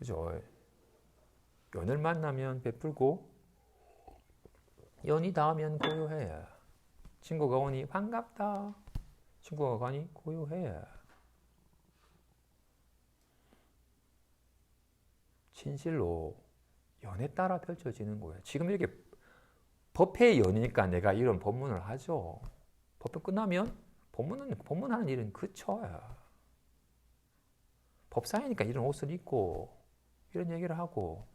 그죠? 연을 만나면 베풀고 연이 닿으면 고요해. 친구가 오니 반갑다. 친구가 가니 고요해. 진실로 연에 따라 펼쳐지는 거예요. 지금 이렇게 법회의 연이니까 내가 이런 법문을 하죠. 법회 끝나면 법문하는 일은 그쳐요. 법사이니까 이런 옷을 입고 이런 얘기를 하고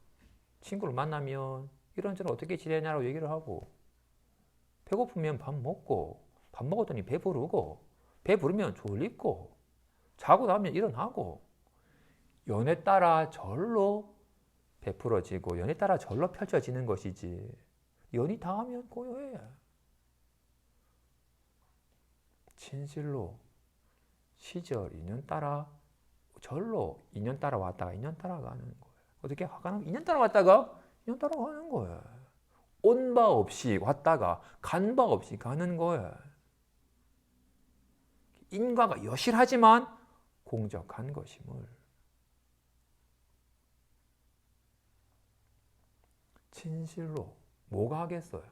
친구를 만나면 이런저런 어떻게 지내냐고 얘기를 하고 배고프면 밥 먹고 밥 먹었더니 배부르고 배부르면 졸립고 자고 나면 일어나고 연에 따라 절로 베풀어지고 연에 따라 절로 펼쳐지는 것이지 연이 닿으면 고요해. 진실로 시절 인연 따라 절로 인연 따라 왔다가 인연 따라 가는 거예요. 어떻게 화가 나면 인연 따라 왔다가 인연 따라 가는 거예요. 온 바 없이 왔다가 간 바 없이 가는 거예요. 인과가 여실하지만 공적한 것임을. 진실로 뭐가 하겠어요?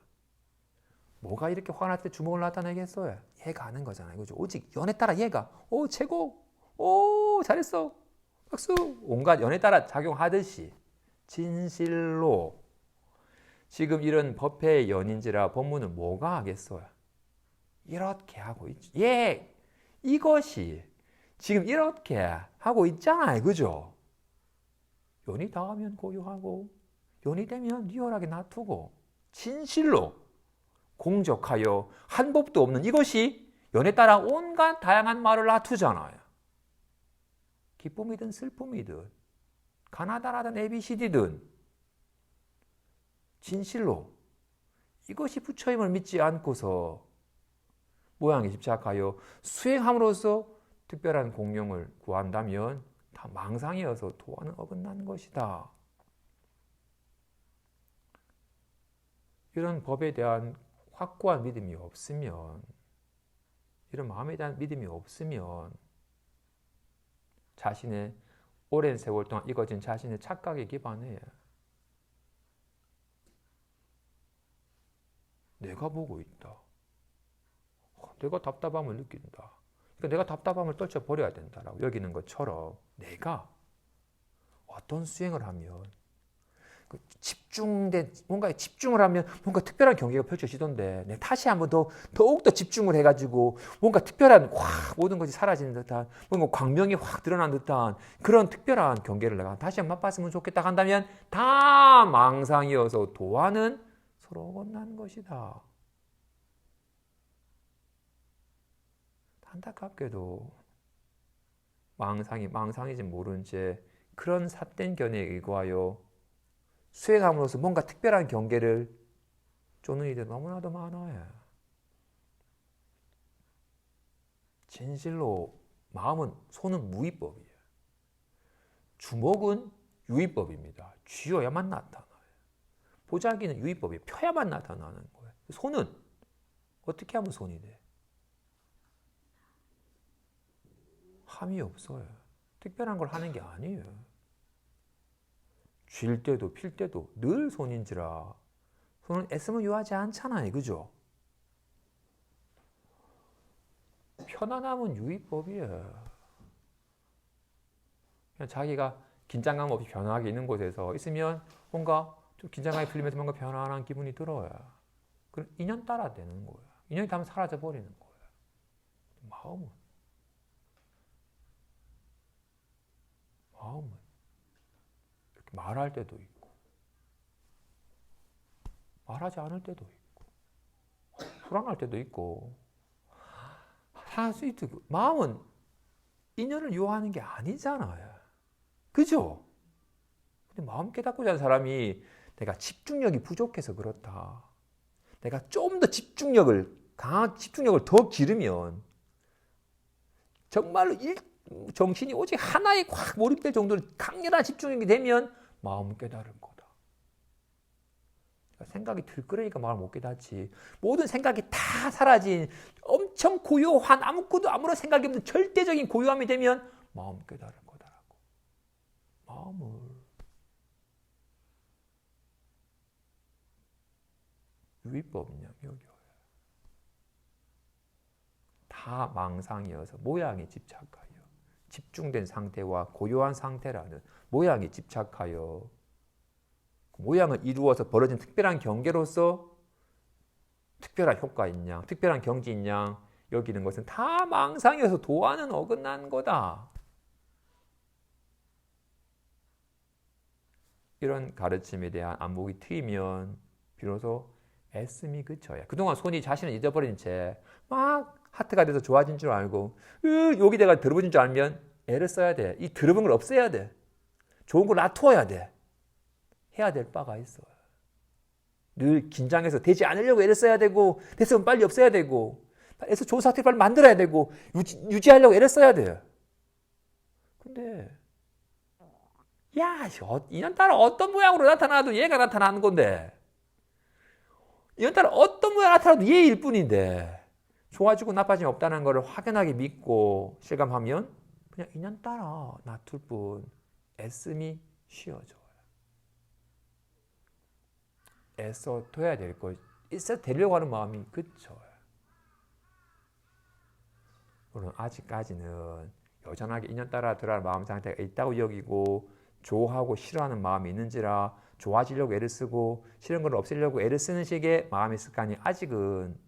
뭐가 이렇게 화날 때 주먹을 나타내겠어요? 얘가 하는 거잖아요. 그죠? 오직 연에 따라 얘가 오 최고, 오 잘했어, 박수, 온갖 연에 따라 작용하듯이 진실로 지금 이런 법회의 연인지라 법문은 뭐가 하겠어요? 이렇게 하고 있죠. 예, 이것이 지금 이렇게 하고 있잖아요. 그죠? 연이 닿으면 고요하고 연이 되면 리얼하게 놔두고 진실로 공적하여 한 법도 없는 이것이 연에 따라 온갖 다양한 말을 놔두잖아요. 기쁨이든 슬픔이든 가나다라든 ABCD든 진실로 이것이 부처임을 믿지 않고서 모양에 집착하여 수행함으로써 특별한 공용을 구한다면 다 망상이어서 도와는 어긋난 것이다. 이런 법에 대한 확고한 믿음이 없으면, 이런 마음에 대한 믿음이 없으면 자신의 오랜 세월 동안 익어진 자신의 착각에 기반해 내가 보고 있다. 내가 답답함을 느낀다. 그러니까 내가 답답함을 떨쳐버려야 된다라고 여기는 것처럼 내가 어떤 수행을 하면 집중된 뭔가에 집중을 하면 뭔가 특별한 경계가 펼쳐지던데 내 다시 한번 더욱더 집중을 해가지고 뭔가 특별한 모든 것이 사라지는 듯한 뭔가 광명이 확 드러난 듯한 그런 특별한 경계를 내가 다시 한번 맛봤으면 좋겠다 한다면 다 망상이어서 도화는 서로 어긋난 것이다. 안타깝게도 망상이지 모른 채 그런 삿된 견해에 의거하여 수행함으로써 뭔가 특별한 경계를 쫓는 이들 너무나도 많아요. 진실로 마음은, 손은 무위법이에요. 주목은 유위법입니다. 쥐어야만 나타나요. 보자기는 유위법이에요. 펴야만 나타나는 거예요. 손은 어떻게 하면 손이 돼? 함이 없어요. 특별한 걸 하는 게 아니에요. 쥘 때도 필 때도 늘 손인지라 손은 애쓰면 유하지 않잖아요. 그죠? 편안함은 유의법이에요. 그냥 자기가 긴장감 없이 편안하게 있는 곳에서 있으면 뭔가 좀 긴장감이 풀리면서 뭔가 편안한 기분이 들어요. 그럼 인연 따라 되는 거예요. 인연이 닿으면 사라져 버리는 거예요. 마음은 이렇게 말할 때도 있고 말하지 않을 때도 있고 불안할 때도 있고 할 수 있고 마음은 인연을 요하는 게 아니잖아요. 그죠? 근데 마음 깨닫고 자는 사람이 내가 집중력이 부족해서 그렇다. 내가 좀 더 강한 집중력을 더 기르면 정말로 정신이 오직 하나에 확 몰입될 정도로 강렬한 집중력이 되면 마음 깨달을 거다. 생각이 들끓으니까 마음을 못 깨닫지. 모든 생각이 다 사라진 엄청 고요한 아무런 생각이 없는 절대적인 고요함이 되면 마음 깨달을 거다라고. 마음을 위법이냐 여겨요. 다 망상이어서 모양에 집착하여 집중된 상태와 고요한 상태라는 모양에 집착하여 모양을 이루어서 벌어진 특별한 경계로서 특별한 효과 있냐, 특별한 경지 있냐 여기는 것은 다 망상이어서 도화는 어긋난 거다. 이런 가르침에 대한 안목이 트이면 비로소 애씀이 그쳐야. 그동안 손이 자신을 잊어버린 채 막 하트가 돼서 좋아진 줄 알고 여기 내가 들어버린 줄 알면 애를 써야 돼. 이 들어본 걸 없애야 돼. 좋은 걸 놔두어야 돼. 해야 될 바가 있어. 늘 긴장해서 되지 않으려고 애를 써야 되고 됐으면 빨리 없애야 되고 애서 좋은 상태를 빨리 만들어야 되고 유지하려고 애를 써야 돼. 근데 야, 이년따라 어떤 모양으로 나타나도 얘가 나타나는 건데 이년따라 어떤 모양 나타나도 얘일 뿐인데 좋아지고 나빠짐이 없다는 것을 확연하게 믿고 실감하면 그냥 이년따라 놔둘 뿐 애씀이 쉬어져요. 애써 둬야 될 것, 애써 되려고 하는 마음이 그쳐요. 물론 아직까지는 여전하게 이년따라 들어갈 마음 상태가 있다고 여기고 좋아하고 싫어하는 마음이 있는지라 좋아지려고 애를 쓰고 싫은 걸 없애려고 애를 쓰는 식의 마음의 습관이 아직은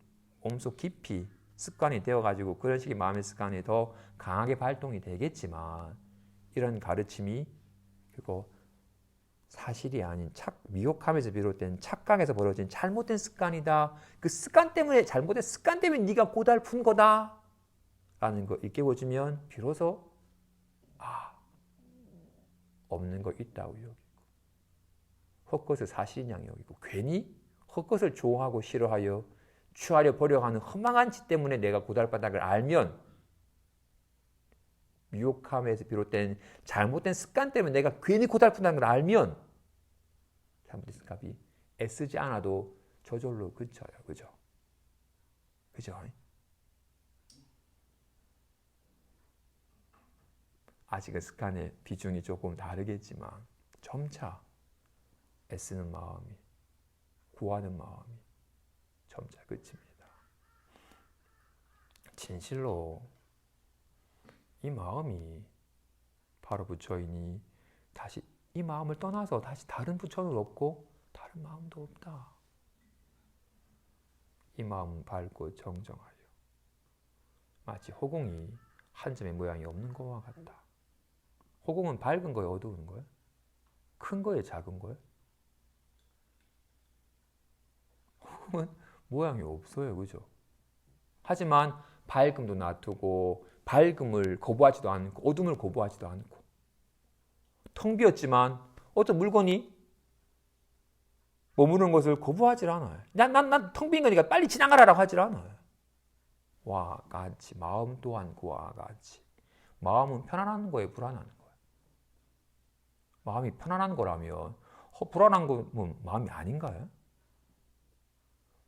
몸속 깊이 습관이 되어가지고 그런 식의 마음의 습관이 더 강하게 발동이 되겠지만 이런 가르침이 그리고 사실이 아닌 미혹함에서 비롯된 착각에서 벌어진 잘못된 습관이다. 그 습관 때문에 잘못된 습관 때문에 네가 고달픈 거다. 라는 거 일깨워주면 비로소 없는 거 있다고 여기고 헛것을 사실인 양 여기고 괜히 헛것을 좋아하고 싫어하여 취하려 버려 하는 허망한 짓 때문에 내가 고달프다는 걸 알면 미혹함에서 비롯된 잘못된 습관 때문에 내가 괜히 고달픈다는 걸 알면 잘못된 습관이 애쓰지 않아도 저절로 그쳐요. 그죠? 그죠? 아직은 습관의 비중이 조금 다르겠지만 점차 애쓰는 마음이 구하는 마음이 점차 그칩니다. 진실로 이 마음이 바로 부처이니 다시 이 마음을 떠나서 다시 다른 부처는 없고 다른 마음도 없다. 이 마음은 밝고 정정하여 마치 호공이 한 점의 모양이 없는 것과 같다. 호공은 밝은 거예요? 어두운 거예요? 큰 거예요? 작은 거예요? 호공은 모양이 없어요. 그죠? 하지만 밝음도 놔두고 밝음을 거부하지도 않고 어둠을 거부하지도 않고 텅 비었지만 어떤 물건이 머무르는 것을 거부하지 않아요. 난 텅 빈 거니까 빨리 지나가라고 하질 않아요. 와 같이 마음 또한 그와 같이 마음은 편안한 거에 불안한 거예요. 마음이 편안한 거라면 불안한 건 마음이 아닌가요?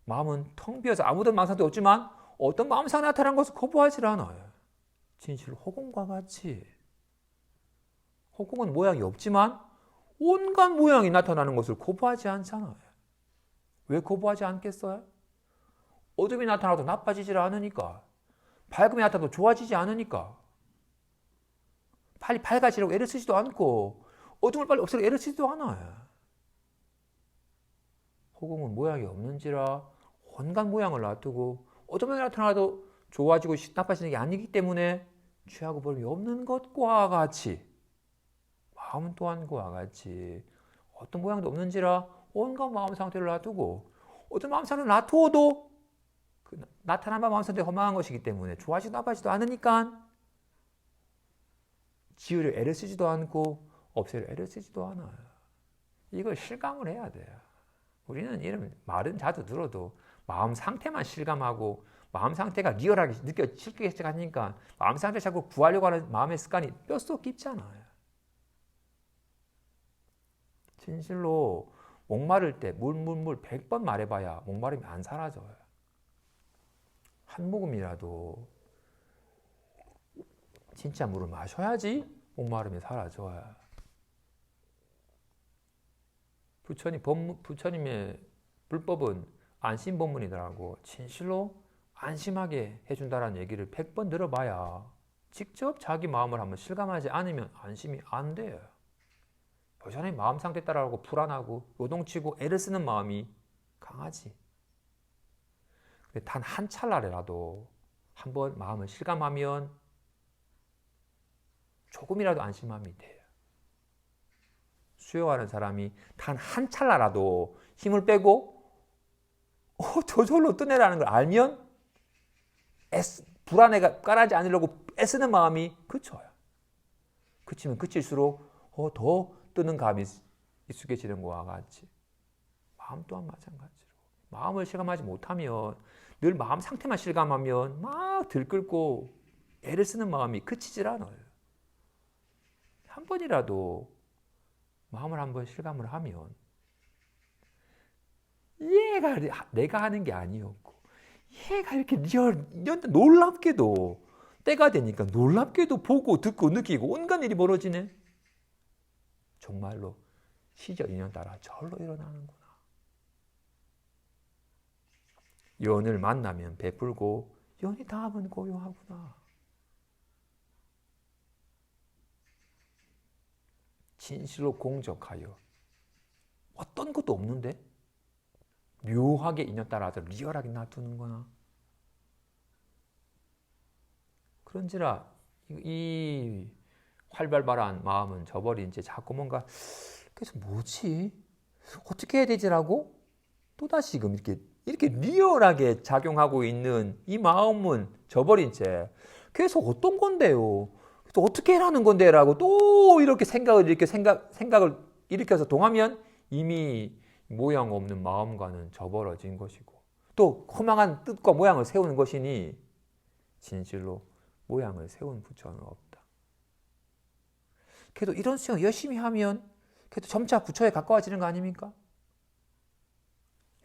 마음은 텅 비어서 아무런 망상도 없지만 어떤 마음상이 나타난 것을 거부하지 않아요. 진실 호공과 같이 호공은 모양이 없지만 온갖 모양이 나타나는 것을 거부하지 않잖아요. 왜 거부하지 않겠어요? 어둠이 나타나도 나빠지질 않으니까 밝음이 나타나도 좋아지지 않으니까 빨리 밝아지려고 애를 쓰지도 않고 어둠을 빨리 없애려고 애를 쓰지도 않아요. 호공은 모양이 없는지라 온갖 모양을 놔두고 어둠이 나타나도 좋아지고 나빠지는 게 아니기 때문에 취하고 버림이 없는 것과 같이 마음은 또한 그와 같이 어떤 모양도 없는지라 온갖 마음 상태를 놔두고 어떤 마음 상태를 놔두어도 그 나타난 마음 상태가 허망한 것이기 때문에 좋아지도 나빠지도 않으니까 지으려 애를 쓰지도 않고 없애려 애를 쓰지도 않아요. 이걸 실감을 해야 돼요. 우리는 이런 말은 자주 들어도 마음 상태만 실감하고 마음 상태가 리얼하게 느껴지기 시작하니까 마음 상태 자꾸 구하려고 하는 마음의 습관이 뼛속 깊잖아요. 진실로 목마를 때 물 100번 말해봐야 목마름이 안 사라져요. 한 모금이라도 진짜 물을 마셔야지 목마름이 사라져요. 부처님의 불법은 안심본문이더라고. 진실로 안심하게 해준다라는 얘기를 100번 들어봐야 직접 자기 마음을 한번 실감하지 않으면 안심이 안 돼요. 여전히 마음 상태 따라가고 불안하고 요동치고 애를 쓰는 마음이 강하지. 단 한 찰나라도 한번 마음을 실감하면 조금이라도 안심함이 돼요. 수요하는 사람이 단 한 찰나라도 힘을 빼고 저절로 떠내라는 걸 알면 불안해가 깔아지 않으려고 애쓰는 마음이 그쳐요. 그치면 그칠수록 더 뜨는 감이 익숙해지는 것과 같이 마음 또한 마찬가지로 마음을 실감하지 못하면 늘 마음 상태만 실감하면 막 들끓고 애를 쓰는 마음이 그치질 않아요. 한 번이라도 마음을 한번 실감을 하면 얘가 내가 하는 게 아니었고 얘가 이렇게 놀랍게도 때가 되니까 놀랍게도 보고 듣고 느끼고 온갖 일이 벌어지네. 정말로 시절 인연 따라 절로 일어나는구나. 연을 만나면 베풀고 연이 닿으면 고요하구나. 진실로 공적하여 어떤 것도 없는데 묘하게 인연 따라서 리얼하게 놔두는구나. 그런지라 이 활발발한 마음은 저버린 채 자꾸 뭔가 그래서 뭐지? 어떻게 해야 되지라고? 또다시금 이렇게 리얼하게 작용하고 있는 이 마음은 저버린 채 계속 어떤 건데요? 또 어떻게 해라는 건데라고 또 이렇게 생각을 일으켜서 동하면 이미 모양 없는 마음과는 저버려진 것이고 또 허망한 뜻과 모양을 세우는 것이니 진실로 모양을 세운 부처는 없다. 그래도 이런 수행 열심히 하면 그래도 점차 부처에 가까워지는 거 아닙니까?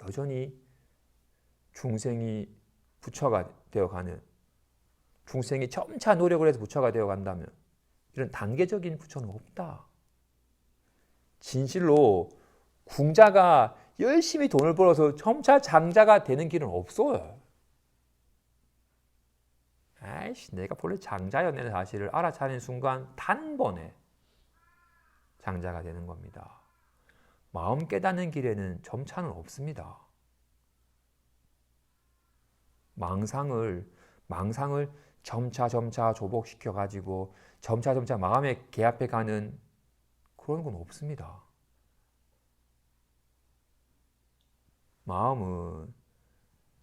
여전히 중생이 부처가 되어가는 중생이 점차 노력을 해서 부처가 되어간다면 이런 단계적인 부처는 없다. 진실로 궁자가 열심히 돈을 벌어서 점차 장자가 되는 길은 없어요. 아이씨, 내가 본래 장자였다는 사실을 알아차리는 순간 단번에 장자가 되는 겁니다. 마음 깨닫는 길에는 점차는 없습니다. 망상을 점차 조복시켜 가지고 점차 마음에 개합해 가는 그런 건 없습니다. 마음은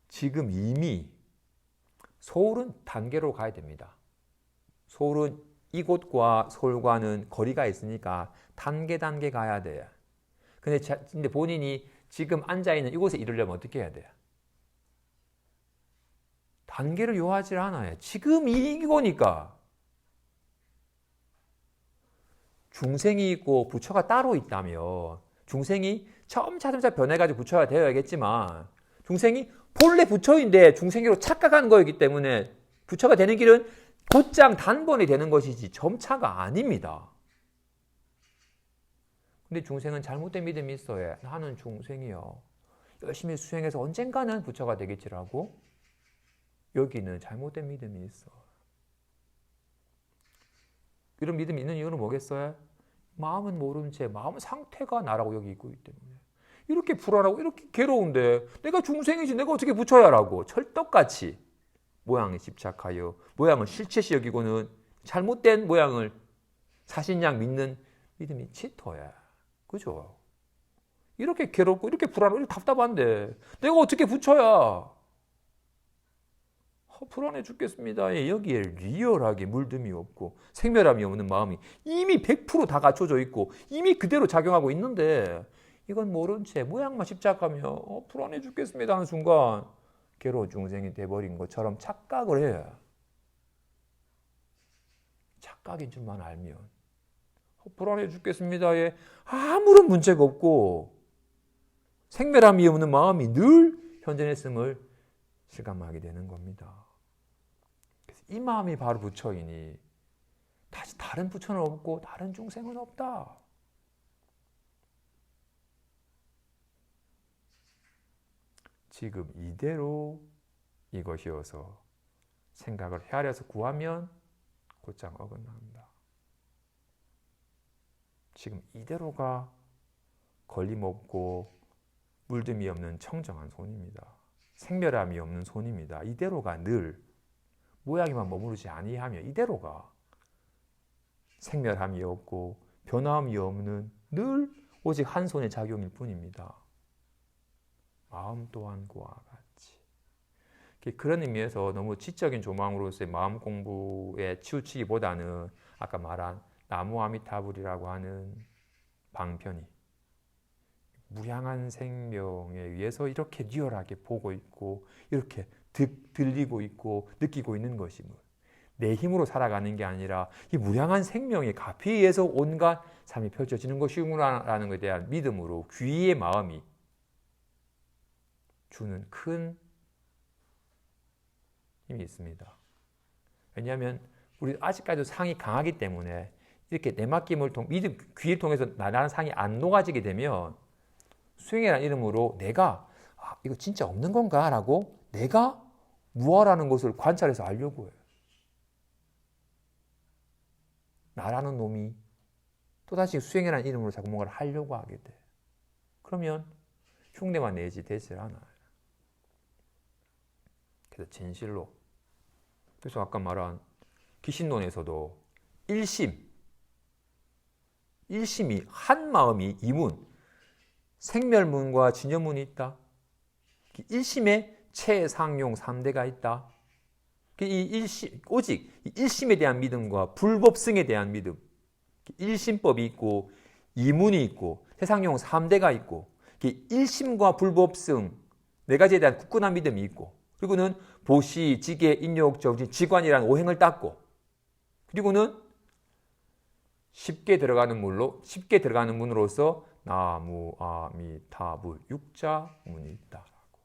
지금 이미 소울은 단계로 가야 됩니다. 소울은 이곳과 소울과는 거리가 있으니까 단계 가야 돼요. 근데 본인이 지금 앉아있는 이곳에 이르려면 어떻게 해야 돼요? 단계를 요하지 않아요. 지금 이거니까. 중생이 있고 부처가 따로 있다면 중생이 점차 변해가지고 부처가 되어야겠지만 중생이 본래 부처인데 중생으로 착각하는 거이기 때문에 부처가 되는 길은 곧장 단번에 되는 것이지 점차가 아닙니다. 근데 중생은 잘못된 믿음이 있어요. 나는 중생이요. 열심히 수행해서 언젠가는 부처가 되겠지라고 여기는 잘못된 믿음이 있어. 이런 믿음이 있는 이유는 뭐겠어요? 마음은 모른 채 마음 상태가 나라고 여기 있기 때문에 이렇게 불안하고 이렇게 괴로운데 내가 중생이지 내가 어떻게 부처야라고 철떡같이 모양에 집착하여 모양을 실체시 여기고는 잘못된 모양을 사신양 믿는 믿음이 짙어야. 그죠? 이렇게 괴롭고 이렇게 불안하고 이렇게 답답한데 내가 어떻게 부처야? 불안해 죽겠습니다. 여기에 리얼하게 물듦이 없고 생멸함이 없는 마음이 이미 100% 다 갖춰져 있고 이미 그대로 작용하고 있는데 이건 모른 채 모양만 집착하며 불안해 죽겠습니다 하는 순간 괴로운 중생이 돼버린 것처럼 착각을 해요. 착각인 줄만 알면 불안해 죽겠습니다에 아무런 문제가 없고 생멸함이 없는 마음이 늘 현존했음을 실감하게 되는 겁니다. 그래서 이 마음이 바로 부처이니 다시 다른 부처는 없고 다른 중생은 없다. 지금 이대로 이것이어서 생각을 헤아려서 구하면 곧장 어긋납니다. 지금 이대로가 걸림없고 물듦이 없는 청정한 손입니다. 생멸함이 없는 손입니다. 이대로가 늘 모양에만 머무르지 아니하며 이대로가 생멸함이 없고 변함이 없는 늘 오직 한 손의 작용일 뿐입니다. 마음 또한 그와 같이. 그런 의미에서 너무 지적인 조망으로서의 마음 공부에 치우치기보다는 아까 말한 나무 아미타불이라고 하는 방편이 무량한 생명에 의해서 이렇게 리얼하게 보고 있고 이렇게 들리고 있고 느끼고 있는 것임을, 내 힘으로 살아가는 게 아니라 이 무량한 생명의 가피에 의해서 온갖 삶이 펼쳐지는 것이구나라는 것에 대한 믿음으로 귀의 마음이 주는 큰 힘이 있습니다. 왜냐하면 우리 아직까지도 상이 강하기 때문에 이렇게 내 맡김을 믿음, 귀를 통해서 나라는 상이 안 녹아지게 되면 수행이라는 이름으로 내가 이거 진짜 없는 건가? 라고 내가 무엇라는 것을 관찰해서 알려고 해요. 나라는 놈이 또다시 수행이라는 이름으로 자꾸 뭔가를 하려고 하게 돼. 그러면 흉내만 내지 되질 않아요. 그래서 진실로, 그래서 아까 말한 기신론에서도 일심이 한 마음이 이문, 생멸문과 진여문이 있다. 일심에 최상용 3대가 있다. 오직 일심에 대한 믿음과 불법승에 대한 믿음, 일심법이 있고 이문이 있고 최상용 3대가 있고 일심과 불법승 네 가지에 대한 굳건한 믿음이 있고, 그리고는 보시, 지계, 인욕, 정진, 지관이라는 오행을 닦고, 그리고는 쉽게 들어가는 문으로서 나무 아미타불 육자문이 있다라고.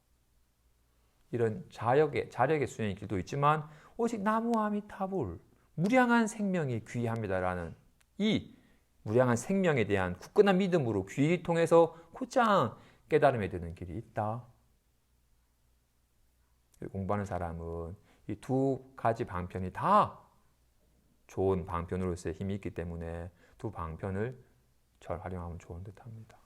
이런 자력의 수행의 길도 있지만 오직 나무 아미타불 무량한 생명이 귀합니다라는 이 무량한 생명에 대한 굳건한 믿음으로 귀를 통해서 곧장 깨달음에 드는 길이 있다. 공부하는 사람은 이 두 가지 방편이 다 좋은 방편으로서의 힘이 있기 때문에 두 방편을 잘 활용하면 좋은 듯합니다.